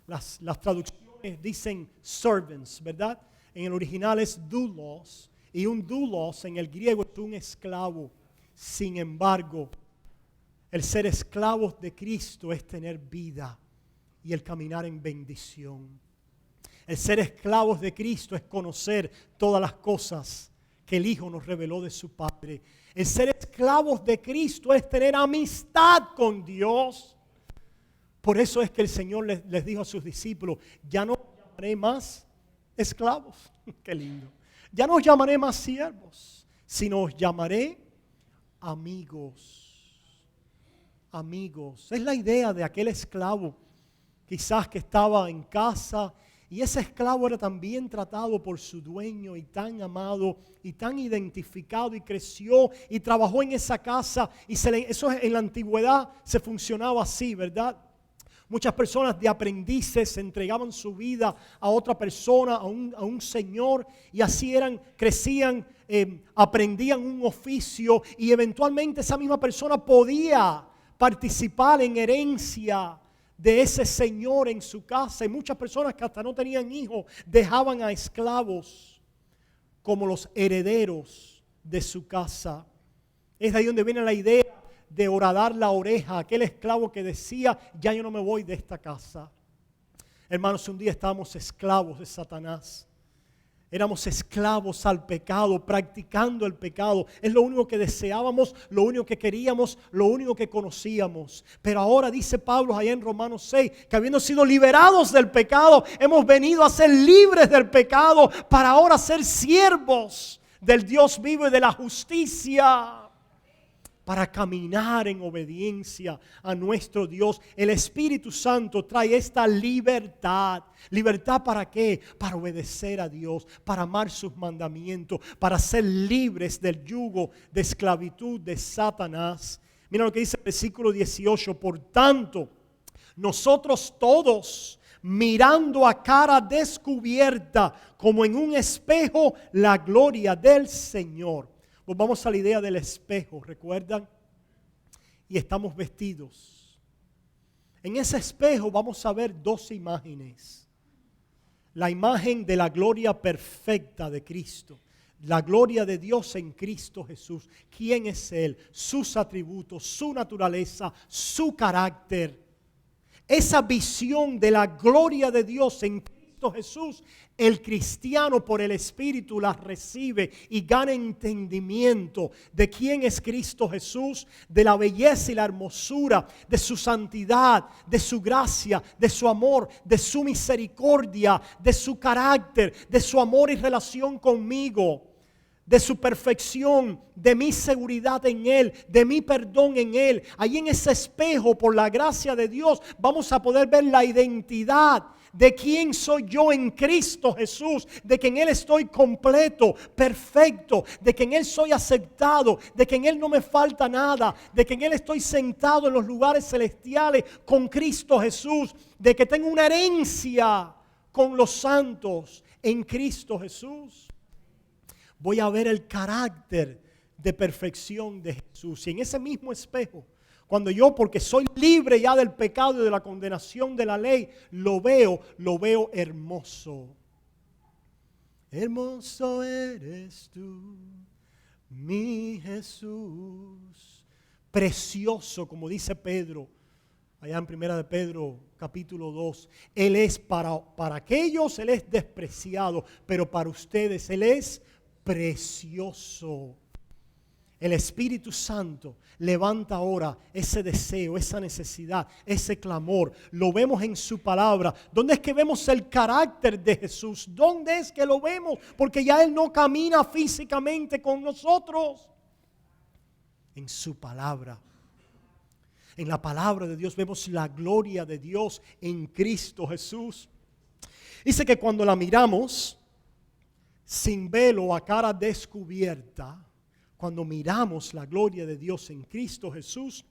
[SPEAKER 1] Las traducciones dicen servants, ¿verdad? en el original es doulos, y un doulos en el griego es un esclavo. Sin embargo, el ser esclavos de Cristo es tener vida y el caminar en bendición. El ser esclavos de Cristo es conocer todas las cosas que el Hijo nos reveló de su Padre. El ser esclavos de Cristo es tener amistad con Dios. Por eso es que el Señor les dijo a sus discípulos, ya no os llamaré más esclavos. Qué lindo. Ya no os llamaré más siervos, sino os llamaré amigos. Amigos. Es la idea de aquel esclavo, quizás que estaba en casa, y ese esclavo era tan bien tratado por su dueño y tan amado y tan identificado, y creció y trabajó en esa casa, y eso en la antigüedad se funcionaba así, ¿verdad? Muchas personas de aprendices entregaban su vida a otra persona, a un señor, y así crecían, aprendían un oficio, y eventualmente esa misma persona podía participar en herencia de ese señor en su casa. Y muchas personas que hasta no tenían hijos dejaban a esclavos como los herederos de su casa. Es de ahí donde viene la idea de horadar la oreja, aquel esclavo que decía, ya yo no me voy de esta casa. Hermanos, un día estábamos esclavos de Satanás. Éramos esclavos al pecado, practicando el pecado. Es lo único que deseábamos, lo único que queríamos, lo único que conocíamos. Pero ahora dice Pablo allá en Romanos 6, que habiendo sido liberados del pecado, hemos venido a ser libres del pecado para ahora ser siervos del Dios vivo y de la justicia. Para caminar en obediencia a nuestro Dios. El Espíritu Santo trae esta libertad. ¿Libertad para qué? Para obedecer a Dios, para amar sus mandamientos, para ser libres del yugo de esclavitud de Satanás. Mira lo que dice el versículo 18. Por tanto, nosotros todos, mirando a cara descubierta, como en un espejo, la gloria del Señor. Pues vamos a la idea del espejo, ¿recuerdan? Y estamos vestidos. En ese espejo vamos a ver dos imágenes. La imagen de la gloria perfecta de Cristo. La gloria de Dios en Cristo Jesús. ¿Quién es Él? Sus atributos, su naturaleza, su carácter. Esa visión de la gloria de Dios en Cristo Jesús, el cristiano por el Espíritu la recibe y gana entendimiento de quién es Cristo Jesús, de la belleza y la hermosura, de su santidad, de su gracia, de su amor, de su misericordia, de su carácter, de su amor y relación conmigo, de su perfección, de mi seguridad en Él, de mi perdón en Él. Ahí en ese espejo, por la gracia de Dios, vamos a poder ver la identidad de quién soy yo en Cristo Jesús, de que en Él estoy completo, perfecto, de que en Él soy aceptado, de que en Él no me falta nada, de que en Él estoy sentado en los lugares celestiales con Cristo Jesús, de que tengo una herencia con los santos en Cristo Jesús. Voy a ver el carácter de perfección de Jesús. Y en ese mismo espejo, cuando yo, porque soy libre ya del pecado y de la condenación de la ley, lo veo hermoso. Hermoso eres tú, mi Jesús. Precioso, como dice Pedro, allá en 1 de Pedro capítulo 2. Él es para aquellos, Él es despreciado, pero para ustedes Él es precioso. El Espíritu Santo levanta ahora ese deseo, esa necesidad, ese clamor. Lo vemos en su palabra. ¿Dónde es que vemos el carácter de Jesús? ¿Dónde es que lo vemos? Porque ya Él no camina físicamente con nosotros. En su palabra. En la palabra de Dios vemos la gloria de Dios en Cristo Jesús. Dice que cuando la miramos sin velo, a cara descubierta, cuando miramos la gloria de Dios en Cristo Jesús,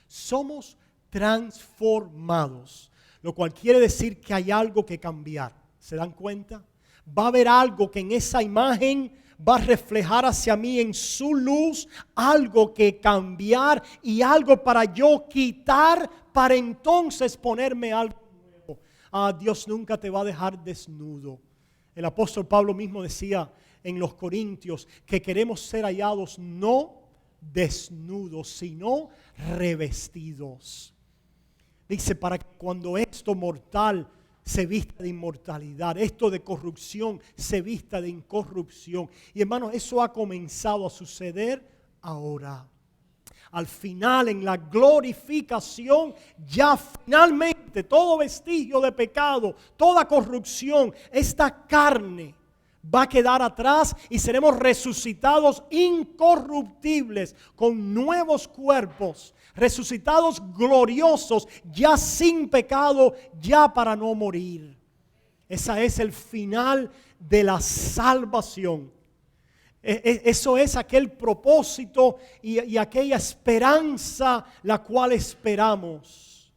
[SPEAKER 1] somos transformados. Lo cual quiere decir que hay algo que cambiar. ¿Se dan cuenta? Va a haber algo que en esa imagen va a reflejar hacia mí en su luz, algo que cambiar y algo para yo quitar, para entonces ponerme algo nuevo. Dios nunca te va a dejar desnudo. El apóstol Pablo mismo decía en los Corintios que queremos ser hallados no desnudos, sino revestidos. Dice, para que cuando esto mortal se vista de inmortalidad, esto de corrupción se vista de incorrupción. Y hermanos, eso ha comenzado a suceder ahora. Al final, en la glorificación, ya finalmente todo vestigio de pecado, toda corrupción, esta carne va a quedar atrás y seremos resucitados incorruptibles con nuevos cuerpos, resucitados gloriosos, ya sin pecado, ya para no morir. Ese es el final de la salvación. Eso es aquel propósito y aquella esperanza la cual esperamos.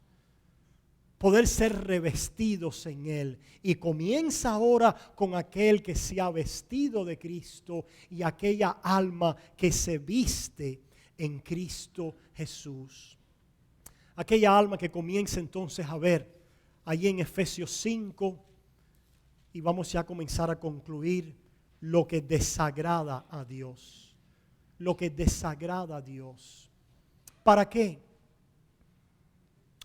[SPEAKER 1] Poder ser revestidos en Él. Y comienza ahora con aquel que se ha vestido de Cristo y aquella alma que se viste en Cristo Jesús. Aquella alma que comienza entonces a ver allí en Efesios 5 y vamos ya a comenzar a concluir. Lo que desagrada a Dios. Lo que desagrada a Dios. ¿Para qué?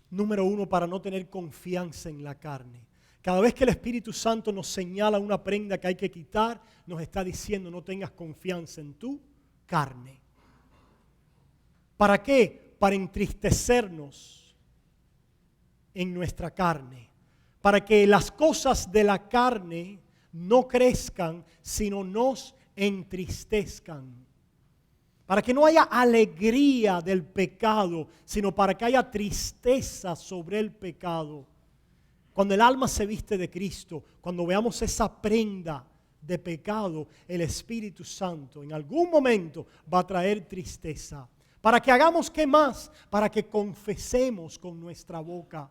[SPEAKER 1] Número uno, para no tener confianza en la carne. Cada vez que el Espíritu Santo nos señala una prenda que hay que quitar, nos está diciendo no tengas confianza en tu carne. ¿Para qué? Para entristecernos en nuestra carne. Para que las cosas de la carne no crezcan, sino nos entristezcan. Para que no haya alegría del pecado, sino para que haya tristeza sobre el pecado. Cuando el alma se viste de Cristo, cuando veamos esa prenda de pecado, el Espíritu Santo en algún momento va a traer tristeza. Para que hagamos ¿qué más? Para que confesemos con nuestra boca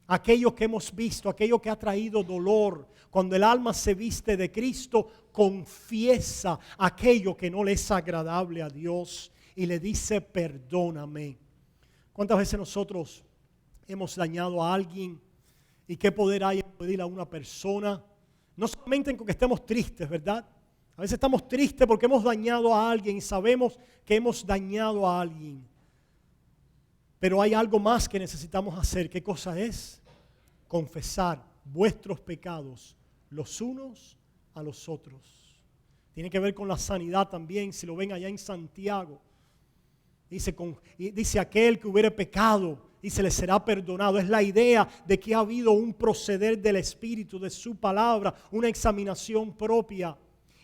[SPEAKER 1] aquello que hemos visto, aquello que ha traído dolor. Cuando el alma se viste de Cristo, confiesa aquello que no le es agradable a Dios y le dice perdóname. ¿Cuántas veces nosotros hemos dañado a alguien? ¿Y qué poder hay en pedir a una persona? No solamente en que estemos tristes, ¿verdad? A veces estamos tristes porque hemos dañado a alguien y sabemos que hemos dañado a alguien. Pero hay algo más que necesitamos hacer. ¿Qué cosa es? Confesar vuestros pecados los unos a los otros. Tiene que ver con la sanidad también. Si lo ven allá en Santiago. Dice aquel que hubiere pecado y se le será perdonado. Es la idea de que ha habido un proceder del Espíritu, de su palabra, una examinación propia.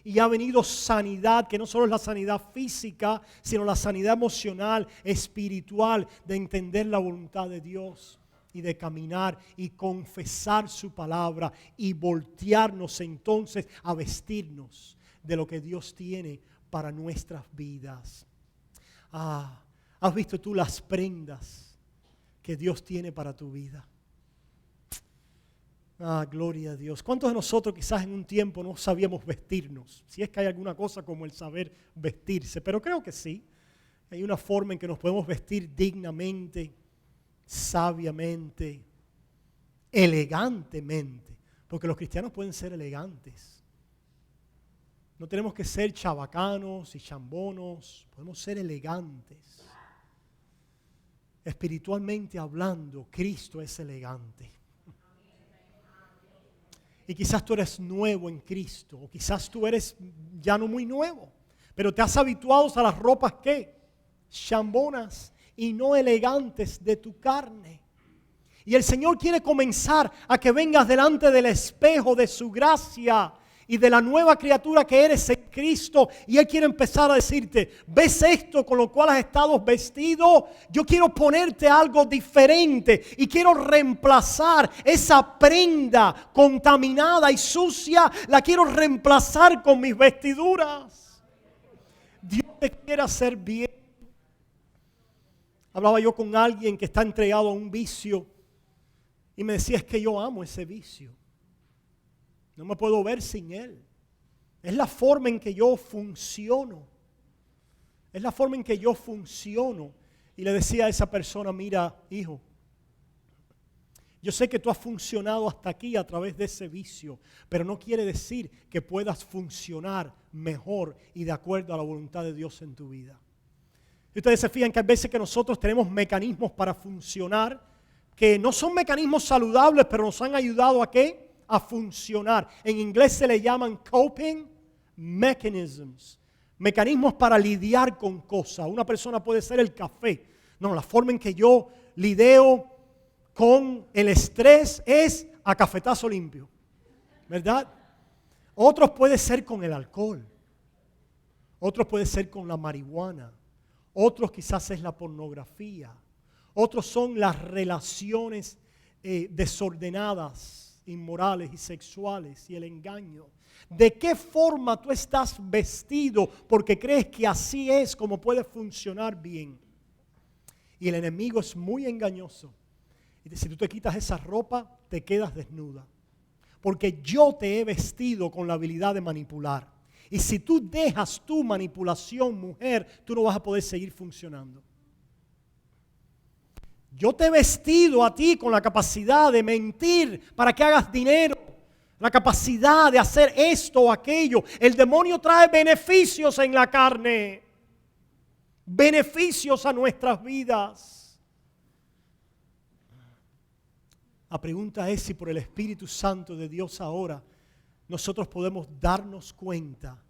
[SPEAKER 1] Y ha venido sanidad, que no solo es la sanidad física, sino la sanidad emocional, espiritual, de entender la voluntad de Dios y de caminar y confesar su palabra y voltearnos entonces a vestirnos de lo que Dios tiene para nuestras vidas. ¿Has visto tú las prendas que Dios tiene para tu vida? Gloria a Dios. ¿Cuántos de nosotros quizás en un tiempo no sabíamos vestirnos? Si es que hay alguna cosa como el saber vestirse, pero creo que sí. Hay una forma en que nos podemos vestir dignamente, sabiamente, elegantemente, porque los cristianos pueden ser elegantes. No tenemos que ser chabacanos y chambonos, podemos ser elegantes. Espiritualmente hablando, Cristo es elegante. Y quizás tú eres nuevo en Cristo, o quizás tú eres ya no muy nuevo, pero te has habituado a las ropas ¿qué? Chambonas y no elegantes de tu carne. Y el Señor quiere comenzar a que vengas delante del espejo de su gracia y de la nueva criatura que eres en Cristo, y Él quiere empezar a decirte, ¿ves esto con lo cual has estado vestido? Yo quiero ponerte algo diferente y quiero reemplazar esa prenda contaminada y sucia, la quiero reemplazar con mis vestiduras. Dios te quiere hacer bien. Hablaba yo con alguien que está entregado a un vicio y me decía, es que yo amo ese vicio. No me puedo ver sin Él. Es la forma en que yo funciono. Es la forma en que yo funciono. Y le decía a esa persona, mira, hijo, Yo sé que tú has funcionado hasta aquí a través de ese vicio, pero no quiere decir que puedas funcionar mejor y de acuerdo a la voluntad de Dios en tu vida. Y ustedes se fijan que hay veces que nosotros tenemos mecanismos para funcionar que no son mecanismos saludables, pero nos han ayudado ¿a qué? A funcionar. En inglés se le llaman coping mechanisms, mecanismos para lidiar con cosas. Una persona puede ser el café. No, la forma en que yo lidio con el estrés es a cafetazo limpio, ¿verdad? Otros puede ser con el alcohol, otros puede ser con la marihuana, otros quizás es la pornografía, otros son las relaciones desordenadas, inmorales y sexuales y el engaño. ¿De qué forma tú estás vestido porque crees que así es como puede funcionar bien? Y el enemigo es muy engañoso. Y si tú te quitas esa ropa, te quedas desnuda. Porque yo te he vestido con la habilidad de manipular. Y si tú dejas tu manipulación, mujer, tú no vas a poder seguir funcionando. Yo te he vestido a ti con la capacidad de mentir para que hagas dinero. La capacidad de hacer esto o aquello. El demonio trae beneficios en la carne. Beneficios a nuestras vidas. La pregunta es si por el Espíritu Santo de Dios ahora nosotros podemos darnos cuenta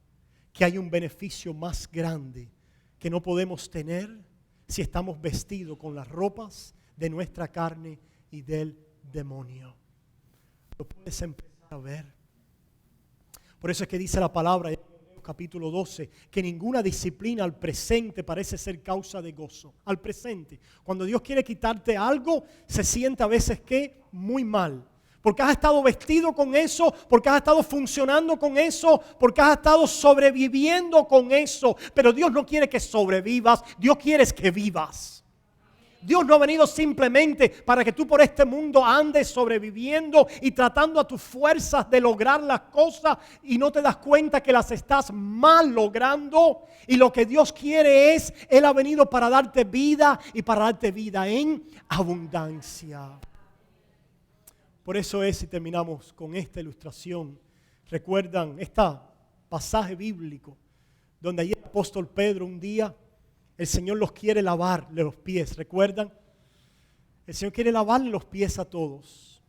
[SPEAKER 1] que hay un beneficio más grande que no podemos tener si estamos vestidos con las ropas de nuestra carne y del demonio. Lo puedes empezar a ver. Por eso es que dice la palabra en capítulo 12 que ninguna disciplina al presente parece ser causa de gozo. Al presente. Cuando Dios quiere quitarte algo, se siente a veces que muy mal. Porque has estado vestido con eso, porque has estado funcionando con eso, porque has estado sobreviviendo con eso. Pero Dios no quiere que sobrevivas, Dios quiere que vivas. Dios no ha venido simplemente para que tú por este mundo andes sobreviviendo y tratando a tus fuerzas de lograr las cosas y no te das cuenta que las estás mal logrando. Y lo que Dios quiere es, Él ha venido para darte vida y para darte vida en abundancia. Por eso es, y terminamos con esta ilustración, recuerdan este pasaje bíblico donde allí el apóstol Pedro un día, el Señor los quiere lavarle los pies, ¿recuerdan? El Señor quiere lavarle los pies a todos.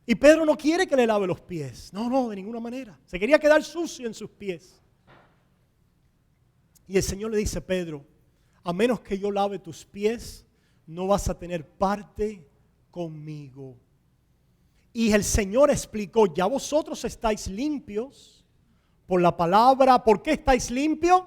[SPEAKER 1] Y Pedro no quiere que le lave los pies. No, de ninguna manera. Se quería quedar sucio en sus pies. Y el Señor le dice, Pedro, a menos que yo lave tus pies, no vas a tener parte conmigo. Y el Señor explicó, ya vosotros estáis limpios por la palabra. ¿Por qué estáis limpios?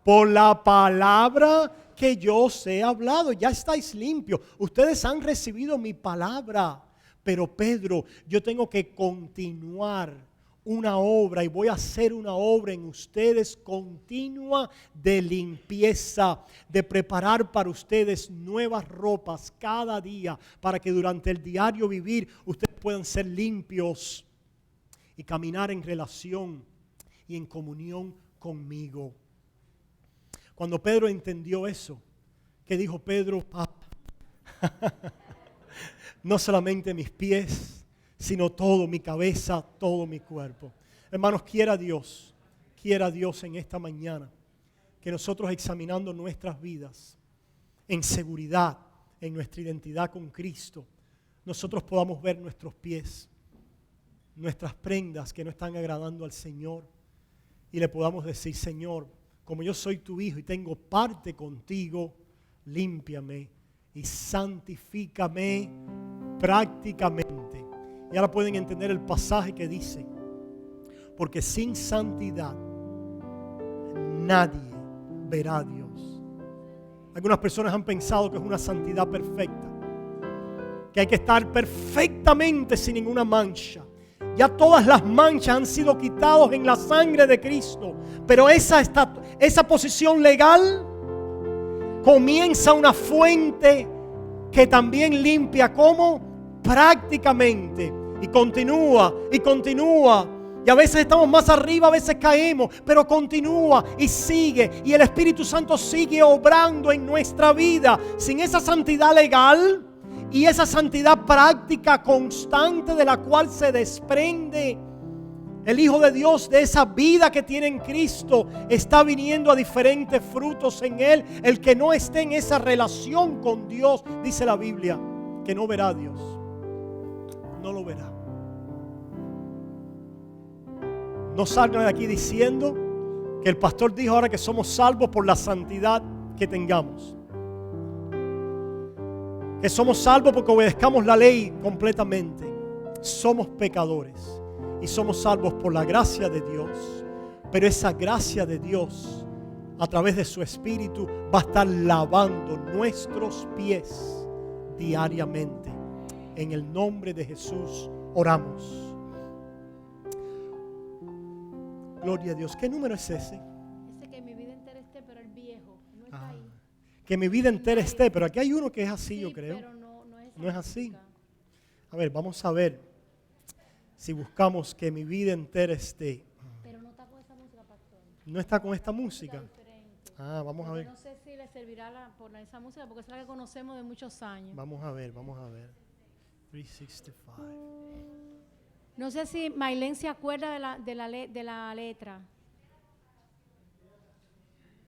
[SPEAKER 1] Por la palabra que yo os he hablado. Ya estáis limpios. Ustedes han recibido mi palabra. Pero Pedro, yo tengo que continuar una obra y voy a hacer una obra en ustedes continua de limpieza, de preparar para ustedes nuevas ropas cada día para que durante el diario vivir ustedes puedan ser limpios y caminar en relación y en comunión conmigo. Cuando Pedro entendió eso, ¿qué dijo Pedro? No solamente mis pies, sino todo, mi cabeza, todo mi cuerpo. Hermanos, quiera Dios en esta mañana que nosotros examinando nuestras vidas en seguridad, en nuestra identidad con Cristo, nosotros podamos ver nuestros pies, nuestras prendas que no están agradando al Señor y le podamos decir, Señor, como yo soy tu hijo y tengo parte contigo, límpiame y santifícame prácticamente. Y ahora pueden entender el pasaje que dice, porque sin santidad nadie verá a Dios. Algunas personas han pensado que es una santidad perfecta, que hay que estar perfectamente sin ninguna mancha. Ya todas las manchas han sido quitadas en la sangre de Cristo. Pero esa posición legal comienza una fuente que también limpia como prácticamente. Y continúa y continúa. Y a veces estamos más arriba, a veces caemos, pero continúa y sigue. Y el Espíritu Santo sigue obrando en nuestra vida. Sin esa santidad legal Y esa santidad práctica constante de la cual se desprende el Hijo de Dios, de esa vida que tiene en Cristo, está viniendo a diferentes frutos en Él. El que no esté en esa relación con Dios, dice la Biblia, que no verá a Dios. No lo verá. No salgan de aquí diciendo que el pastor dijo ahora que somos salvos por la santidad que tengamos. Que somos salvos porque obedezcamos la ley completamente. Somos pecadores. Y somos salvos por la gracia de Dios. Pero esa gracia de Dios, a través de su Espíritu, va a estar lavando nuestros pies diariamente. En el nombre de Jesús oramos. Gloria a Dios. ¿Qué número es ese?
[SPEAKER 2] Ese que mi vida entera esté, pero el viejo no está ahí.
[SPEAKER 1] Que mi vida entera esté. Pero aquí hay uno que es así,
[SPEAKER 2] Sí,
[SPEAKER 1] yo creo.
[SPEAKER 2] pero no es,
[SPEAKER 1] No es así.
[SPEAKER 2] música.
[SPEAKER 1] A ver, vamos a ver si buscamos que mi vida entera esté.
[SPEAKER 2] Pero no está con esa música, pastor.
[SPEAKER 1] ¿No está con esta música?
[SPEAKER 2] Diferente.
[SPEAKER 1] Vamos a
[SPEAKER 2] Porque
[SPEAKER 1] ver.
[SPEAKER 2] no sé si le servirá por esa música, porque es la que conocemos de muchos años.
[SPEAKER 1] Vamos a ver, vamos a ver. 365.
[SPEAKER 2] No sé si Maylén se acuerda de la letra.